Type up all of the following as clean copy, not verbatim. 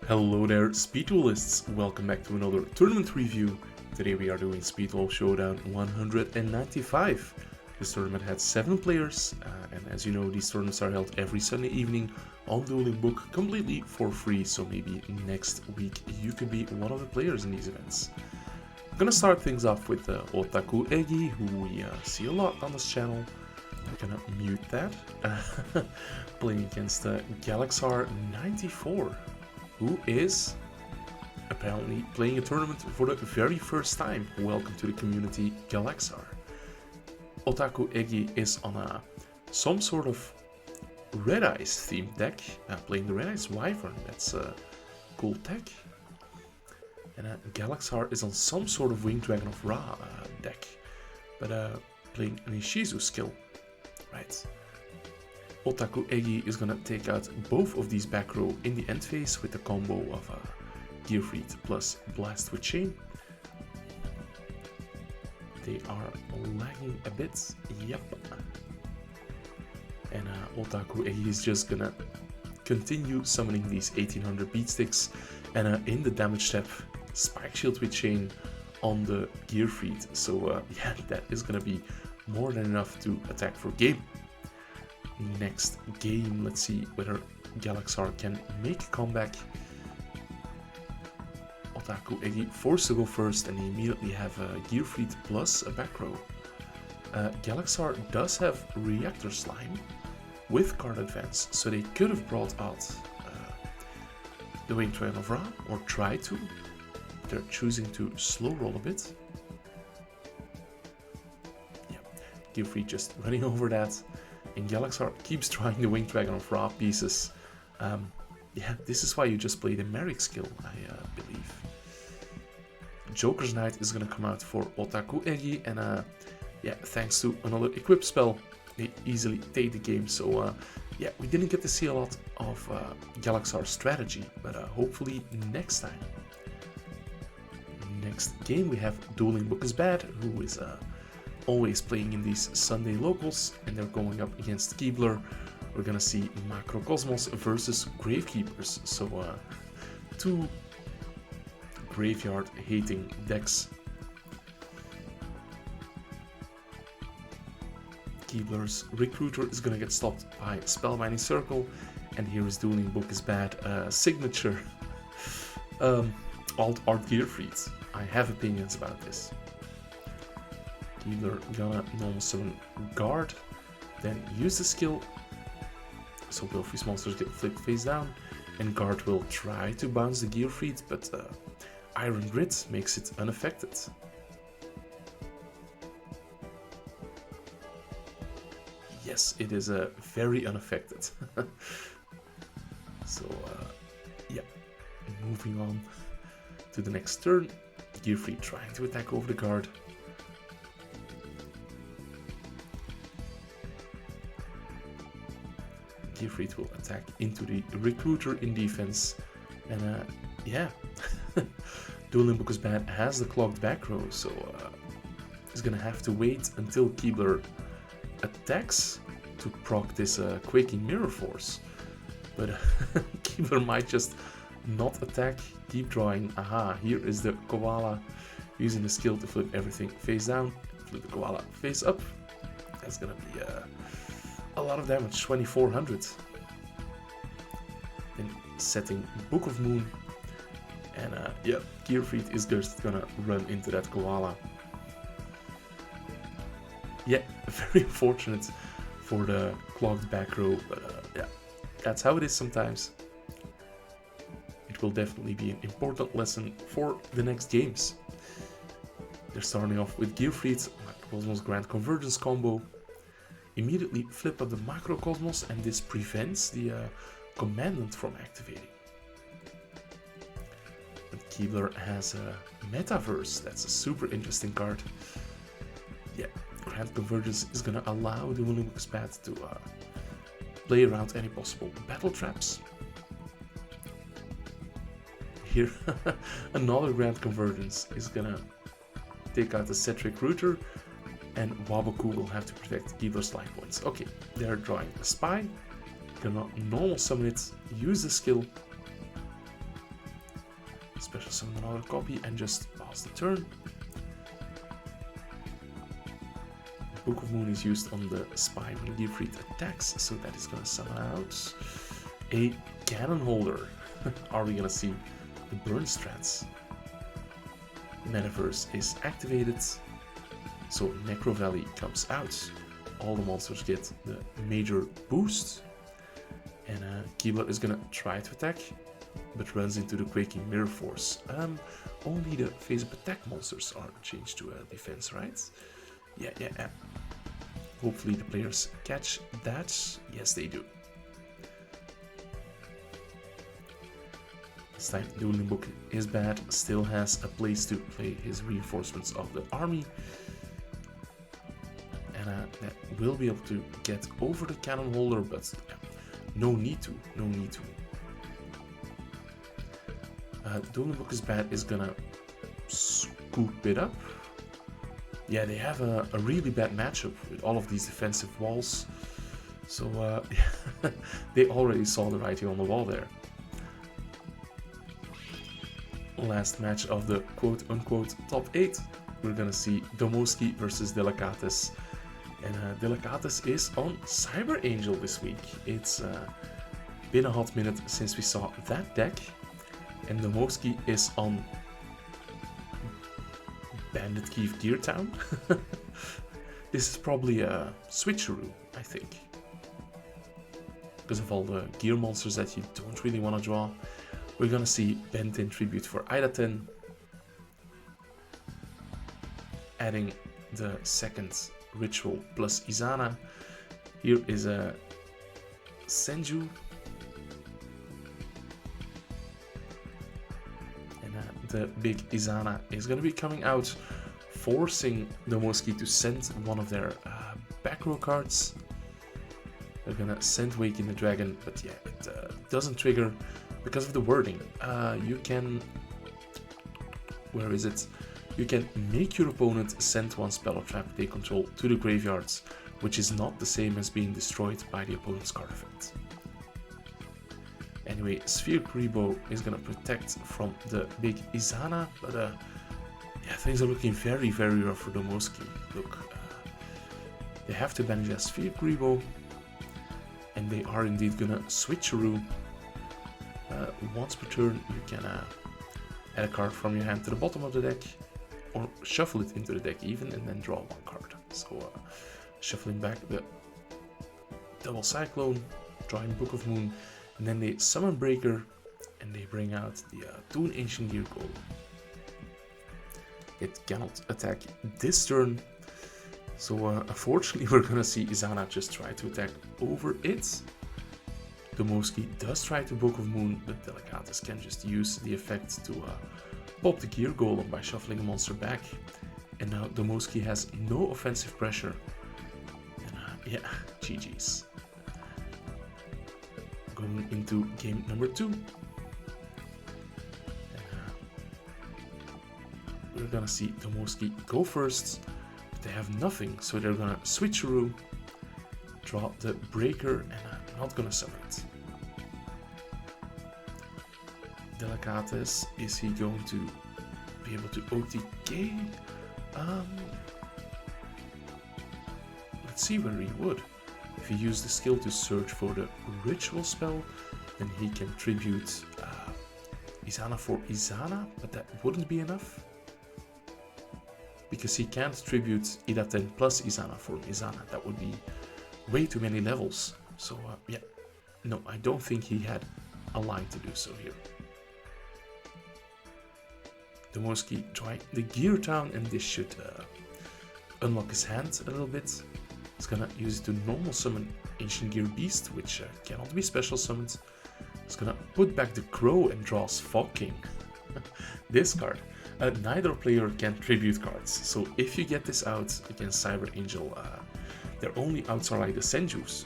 Hello there, speed duelists! Welcome back to another tournament review. Today we are doing Duel Showdown 195. This tournament had 7 players, and as you know, these tournaments are held every Sunday evening on DuelingBook completely for free, so maybe next week you could be one of the players in these events. I'm gonna start things off with Otaku Egi, who we see a lot on this channel. I'm gonna mute that. Playing against Galaxar94. Who is apparently playing a tournament for the very first time. Welcome to the community, Galaxar. Otaku Egi is on some sort of Red Eyes themed deck, playing the Red Eyes Wyvern. That's a cool tech. And Galaxar is on some sort of Winged Dragon of Ra deck, but playing an Ishizu skill. Right. Otaku Egi is gonna take out both of these back row in the end phase with the combo of Gearfried plus Blast with Chain. They are lagging a bit, yep. And Otaku Egi is just gonna continue summoning these 1800 beat sticks, and in the damage step, Spike Shield with Chain on the Gearfried. So yeah, that is gonna be more than enough to attack for game. Next game, let's see whether Galaxar can make a comeback. Otaku Egi forced to go first, and they immediately have Gearfried plus a back row. Galaxar does have Reactor Slime with card advance, so they could have brought out the Winged Dragon of Ra, or try to. They're choosing to slow roll a bit. Yeah, Gearfried just running over that. And Galaxar keeps trying the Winged Dragon of Ra pieces. Yeah, this is why you just play the Merrick skill, I believe. Joker's Knight is gonna come out for Otaku Egi, and yeah, thanks to another equip spell, they easily take the game. So yeah, we didn't get to see a lot of Galaxar's strategy, but hopefully next time. Next game we have DuelingBook is Bad, who is always playing in these Sunday locals, and they're going up against Keebler. We're gonna see Macrocosmos versus Gravekeepers, so two graveyard hating decks. Keebler's Recruiter is gonna get stopped by Spellbinding Circle, and here is DuelingBook is Bad signature alt art Gearfried. I have opinions about this. Keebler gonna normal summon Guard, then use the skill, so both these monsters get flipped face down, and Guard will try to bounce the Gearfried, but Iron Grit makes it unaffected. Yes, it is very unaffected. So yeah, moving on to the next turn. Gearfried trying to attack over the Guard. Gearfried will attack into the Recruiter in defense, and yeah, DuelingBook is Bad has the clogged back row, so he's gonna have to wait until Keebler attacks to proc this Quaking Mirror Force, but Keebler might just not attack, keep drawing. Aha, here is the Koala using the skill to flip everything face down, flip the Koala face up. That's gonna be a lot of damage, 2400. Then setting Book of Moon, and yeah, Gearfried is just gonna run into that Koala. Yeah, very unfortunate for the clogged back row, but yeah, that's how it is sometimes. It will definitely be an important lesson for the next games. They're starting off with Gearfried, Macrocosmos Grand Convergence combo. Immediately flip up the Macrocosmos, and this prevents the Commandant from activating. But Keebler has a Metaverse, that's a super interesting card. Yeah, Grand Convergence is gonna allow the DuelingBook is Bad to play around any possible battle traps. Here, another Grand Convergence is gonna take out the set Recruiter, and Waboku will have to protect Keebler's life points. Okay, they're drawing a Spy, gonna normal summon it, use the skill, special summon another copy and just pass the turn. Book of Moon is used on the spy when Gearfried attacks, so that is gonna summon out a Cannon Holder. Are we gonna see the Burn strats? Metaverse is activated, so Necro Valley comes out. All the monsters get the major boost, and Keyblood is gonna try to attack, but runs into the Quaking Mirror Force. Only the phase of attack monsters are changed to defense, right? Yeah. Hopefully the players catch that. Yes, they do. This time DuelingBook is bad, still has a place to play his reinforcements of the army. And that will be able to get over the Cannon Holder, but no need to. DuelingBook is bad is gonna scoop it up. Yeah, they have a really bad matchup with all of these defensive walls. So they already saw the writing on the wall there. Last match of the quote-unquote top 8. We're gonna see Domoski versus Delicatus. And Delicatus is on Cyber Angel this week. It's been a hot minute since we saw that deck. And Domoski is on Bandit Keith Gear Town. This is probably a switcheroo, I think. Because of all the gear monsters that you don't really want to draw. We're gonna see Benton Tribute for Idaten. Adding the second Ritual plus Izana. Here is a Senju. And the big Izana is gonna be coming out, forcing Domoski to send one of their back row cards. They're gonna send Waking the Dragon, but yeah, it doesn't trigger because of the wording. You can... Where is it? You can make your opponent send one spell or trap they control to the graveyards, which is not the same as being destroyed by the opponent's card effect. Anyway, Sphere Grebo is gonna protect from the big Izana, but yeah, things are looking very, very rough for Domoski. Look, they have to banish that Sphere Grebo, and they are indeed gonna switcheroo. Once per turn, you can add a card from your hand to the bottom of the deck, or shuffle it into the deck even, and then draw one card. So shuffling back the Double Cyclone, drawing Book of Moon, and then they summon Breaker, and they bring out the Toon Ancient Gear Golem. It cannot attack this turn, so unfortunately we're gonna see Izana just try to attack over it. Domoski does try to Book of Moon, but Delicatus can just use the effect to pop the Gear Golem by shuffling a monster back. And now Domoski has no offensive pressure. And yeah, GG's. Going into game number 2. And, we're gonna see Domoski go first. But they have nothing, so they're gonna switcheroo, draw the Breaker, and I'm not gonna summon it. Delicatus, is he going to be able to OTK? Let's see where he would. If he used the skill to search for the Ritual spell, then he can tribute Izana for Izana, but that wouldn't be enough. Because he can't tribute Idaten plus Izana for Izana. That would be way too many levels. So yeah, no, I don't think he had a line to do so here. Domoski drawing the Gear Town, and this should unlock his hand a little bit. He's gonna use it to normal summon Ancient Gear Beast, which cannot be special summoned. He's gonna put back the Crow and draws Fog King. This card. Neither player can tribute cards, so if you get this out against Cyber Angel, their only outs are like the Senjus.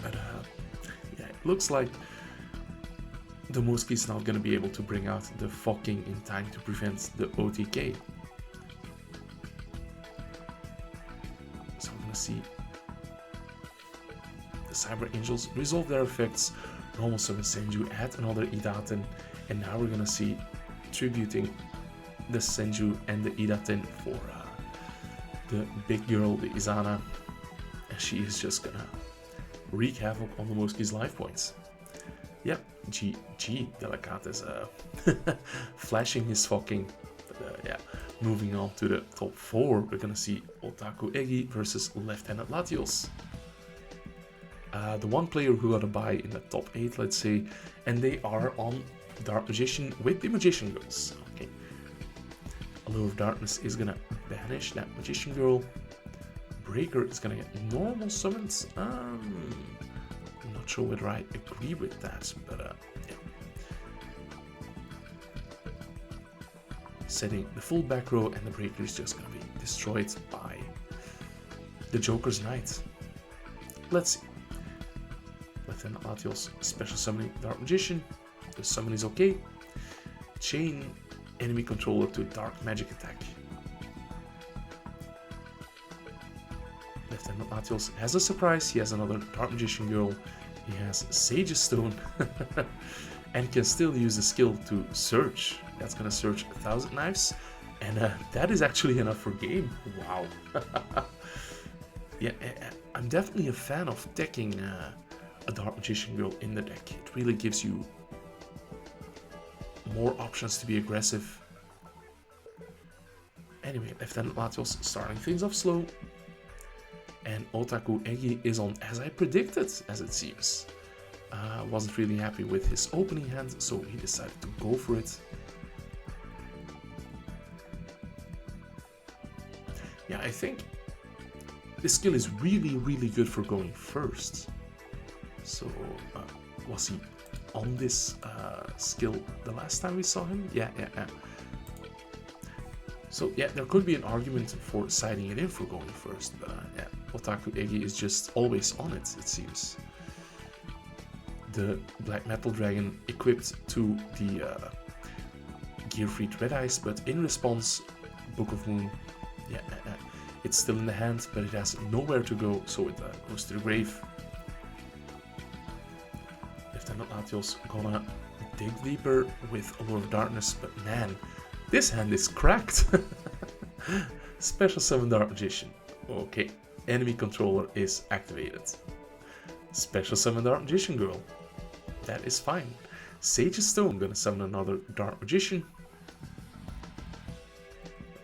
But yeah, it looks like Domoski is not going to be able to bring out the Fog King in time to prevent the OTK. So I'm going to see the Cyber Angels resolve their effects, normal summon Senju, add another Idaten, and now we're gonna see tributing the Senju and the Idaten for the big girl, the Izana, and she is just gonna wreak havoc on the Moski's life points. Yep, GG, Delicatus flashing his fucking, yeah. Moving on to the top 4, we're gonna see Otaku Egi versus Lieutenant Latios. The one player who got a bye in the top 8, let's say, and they are on Dark Magician with the Magician Girls. Okay. Allure of Darkness is gonna banish that Magician Girl. Breaker is gonna get normal summons. I'm not sure whether I agree with that, but yeah. Setting the full back row, and the Breaker is just gonna be destroyed by the Joker's Knight. Let's see. Lieutenant Latios special summoning Dark Magician. The summon is okay. Chain enemy controller to Dark Magic attack. Lieutenant Latios has a surprise. He has another Dark Magician Girl. He has Sage's Stone and can still use the skill to search. That's gonna search 1,000 knives, and that is actually enough for game. Wow. Yeah, I'm definitely a fan of decking a Dark Magician Girl in the deck. It really gives you more options to be aggressive. Anyway, Lieutenant Latios starting things off slow. And Otaku Egi is on as I predicted, as it seems. Wasn't really happy with his opening hand, so he decided to go for it. Yeah, I think this skill is really, really good for going first. So, was he on this skill the last time we saw him? Yeah. So yeah, there could be an argument for siding it in for going first, but yeah, Otaku Egi is just always on it, it seems. The Black Metal Dragon equipped to the Gearfried Red Eyes, but in response, Book of Moon, yeah, it's still in the hand, but it has nowhere to go, so it goes to the grave. Lieutenant Latios gonna dig deeper with Allure of Darkness, but man, this hand is cracked. Special Summon Dark Magician. Okay, enemy controller is activated. Special Summon Dark Magician Girl. That is fine. Sage's Stone, gonna summon another Dark Magician.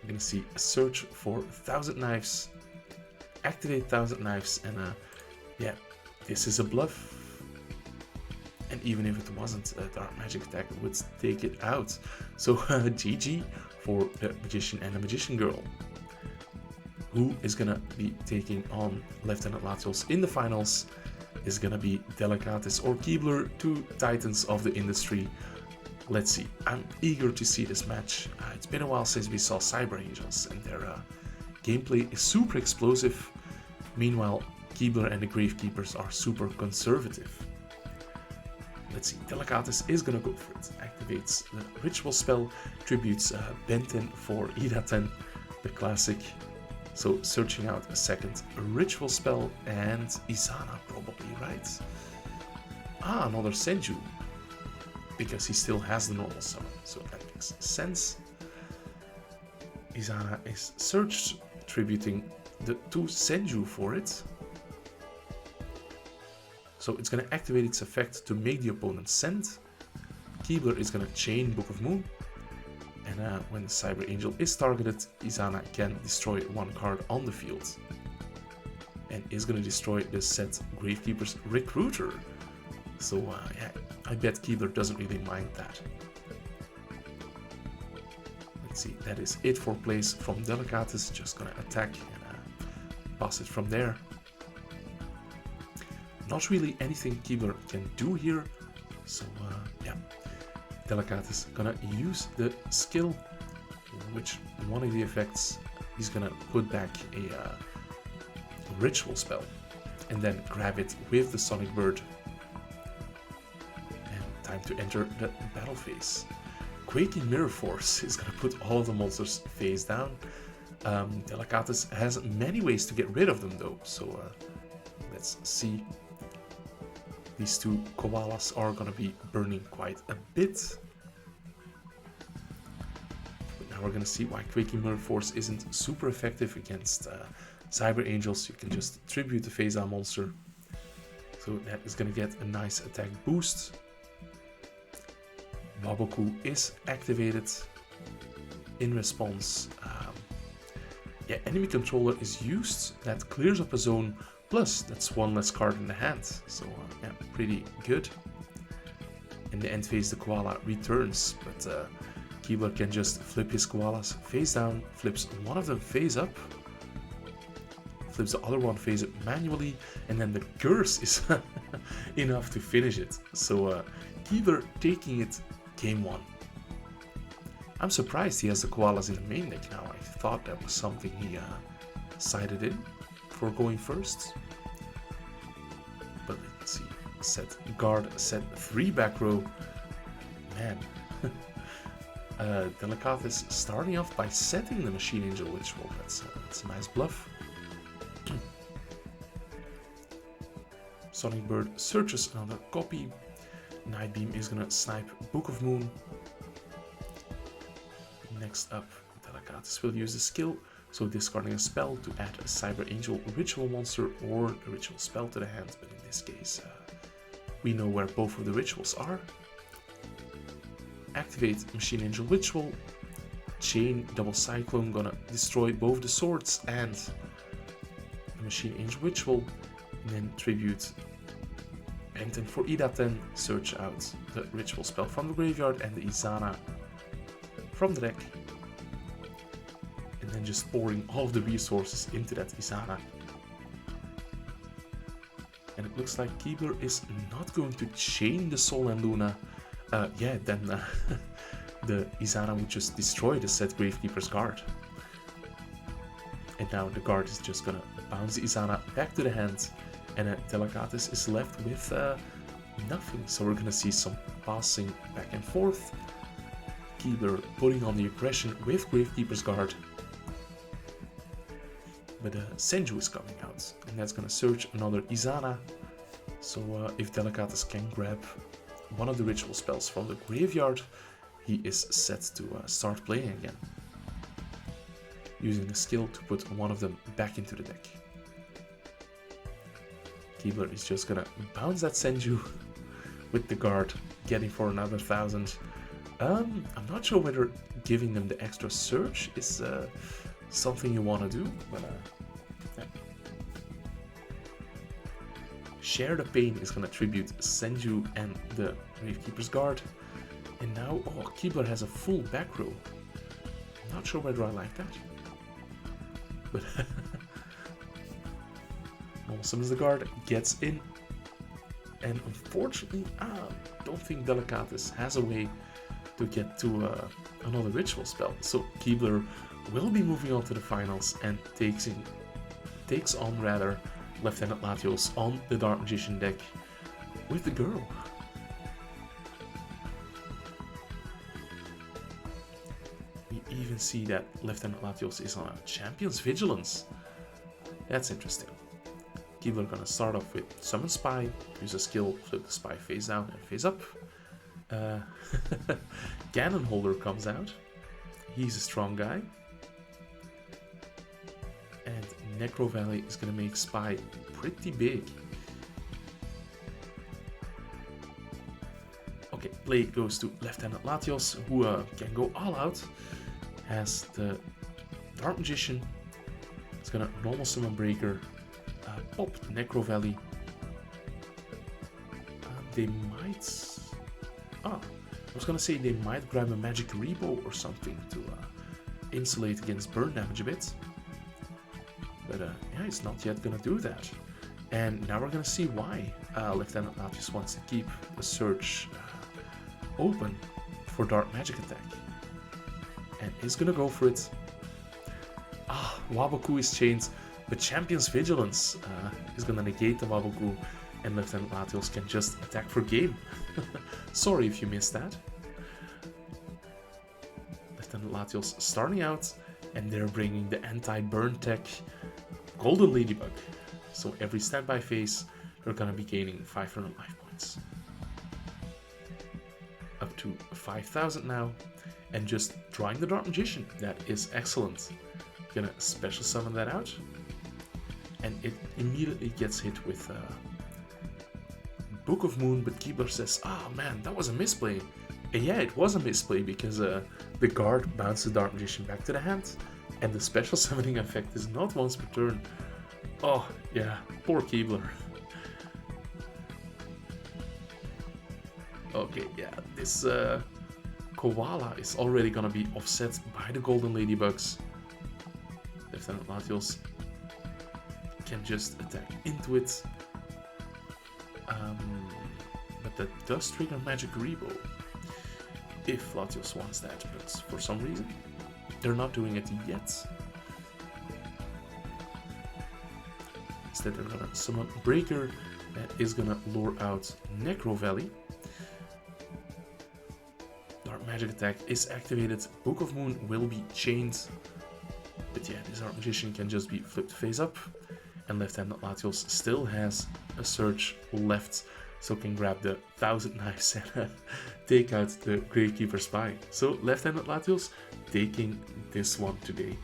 I'm gonna see a search for 1,000 knives. Activate 1,000 knives, and yeah, this is a bluff. And even if it wasn't a Dark Magic attack, it would take it out. So GG for the Magician and the Magician Girl. Who is gonna be taking on Lieutenant Latios in the finals is gonna be Delicatus or Keebler, two titans of the industry. Let's see. I'm eager to see this match. It's been a while since we saw Cyber Angels, and their gameplay is super explosive. Meanwhile, Keebler and the Gravekeepers are super conservative. Let's see, Delicatus is gonna go for it. Activates the Ritual spell, tributes Benten for Idaten, the classic. So searching out a second Ritual spell, and Izana probably, right? Another Senju, because he still has the normal summon, so that makes sense. Izana is searched, tributing the two Senju for it. So it's going to activate its effect to make the opponent send. Keebler is going to chain Book of Moon. And when the Cyber Angel is targeted, Izana can destroy one card on the field. And is going to destroy the set Gravekeeper's Recruiter. So yeah, I bet Keebler doesn't really mind that. Let's see, that is it for plays from Delicatus. Just going to attack and pass it from there. Not really anything Keebler can do here, so yeah, Delicatus gonna use the skill, which one of the effects he's gonna put back a Ritual spell, and then grab it with the Sonic Bird. And time to enter the battle phase. Quaking Mirror Force is gonna put all the monsters face down. Delicatus has many ways to get rid of them though, so let's see. these two koalas are gonna be burning quite a bit. But now we're gonna see why Quaking Mirror Force isn't super effective against Cyber Angels. You can just tribute the phase out monster. So that is gonna get a nice attack boost. Waboku is activated. In response, enemy controller is used. That clears up a zone. Plus, that's one less card in the hand. So yeah, pretty good. In the end phase, the koala returns, but Keebler can just flip his koalas face down, flips one of them face up, flips the other one face up manually, and then the curse is enough to finish it. So Keebler taking it game 1. I'm surprised he has the koalas in the main deck now. I thought that was something he sided in for going first. But let's see. Set guard, set 3 back row. Man. Delicatus starting off by setting the Machine Angel Ritual. That's a nice bluff. Sonic Bird searches another copy. Night Beam is gonna snipe Book of Moon. Next up, Delicatus will use a skill, so discarding a spell to add a Cyber Angel ritual monster or a ritual spell to the hand, but in this case, we know where both of the rituals are. Activate Machine Angel Ritual, Chain Double Cyclone, gonna destroy both the swords and the Machine Angel Ritual, and then tribute Benten for Idaten, search out the ritual spell from the graveyard and the Izana from the deck, and then just pouring all of the resources into that Izana. And it looks like Keebler is not going to chain the Sol and Luna. Then the Izana would just destroy the set Gravekeeper's Guard. And now the guard is just gonna bounce the Izana back to the hand, and Delicatus is left with nothing. So we're gonna see some passing back and forth. Keebler putting on the aggression with Gravekeeper's Guard. But Senju is coming out, and that's gonna search another Izana. So if Delicatus can grab one of the ritual spells from the graveyard, he is set to start playing again, using a skill to put one of them back into the deck. Keebler is just gonna bounce that Senju with the guard, getting for another 1000. I'm not sure whether giving them the extra search is something you want to do, but yeah. Share the Pain is going to tribute Senju and the Gravekeeper's Guard. And now, Keebler has a full back row. I'm not sure whether I like that. But Awesome as the guard gets in. And unfortunately, I don't think Delicatus has a way to get to another ritual spell. So Keebler will be moving on to the finals and takes on Lieutenant Latios on the Dark Magician deck with the girl. We even see that Lieutenant Latios is on a Champion's Vigilance. That's interesting. Keebler gonna start off with Summon Spy, use a skill, flip the Spy face down and face up. Cannon Holder comes out. He's a strong guy. And Necro Valley is gonna make Spy pretty big. Okay, Blade goes to Lieutenant Latios, who can go all out. Has the Dark Magician. It's gonna normal summon Breaker. Pop Necro Valley. They might... I was gonna say they might grab a Magic Rebo or something to insulate against burn damage a bit. But yeah, it's not yet gonna do that. And now we're gonna see why Lieutenant Latios wants to keep the search open for Dark Magic attack. And he's gonna go for it. Waboku is chained, but Champion's Vigilance is gonna negate the Waboku, and Lieutenant Latios can just attack for game. Sorry if you missed that. Lieutenant Latios starting out, and they're bringing the anti-burn tech Golden Ladybug. So every standby phase, they're gonna be gaining 500 life points. points. Up to 5,000 now, and just drawing the Dark Magician. That is excellent. Gonna special summon that out, and it immediately gets hit with Book of Moon, but Keebler says, "Ah, man, that was a misplay." And yeah, it was a misplay because the guard bounced the Dark Magician back to the hand, and the special summoning effect is not once per turn. Oh, yeah, poor Keebler. Okay, yeah, this Koala is already gonna be offset by the Golden Ladybugs. Lieutenant Latios can just attack into it. But that does trigger Magic Rebo if Latios wants that, but for some reason they're not doing it yet. Instead they're gonna summon Breaker, that is gonna lure out Necro Valley. Dark Magic attack is activated, Book of Moon will be chained, but yeah, this Dark Magician can just be flipped face up, and Lieutenant Latios still has a surge left, so can grab the 1000 knives and take out the Gravekeeper Spy. So Lieutenant Latios taking this one today.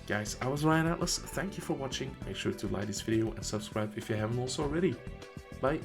Guys, I was Ryan Atlas, thank you for watching, make sure to like this video and subscribe if you haven't also already. Bye!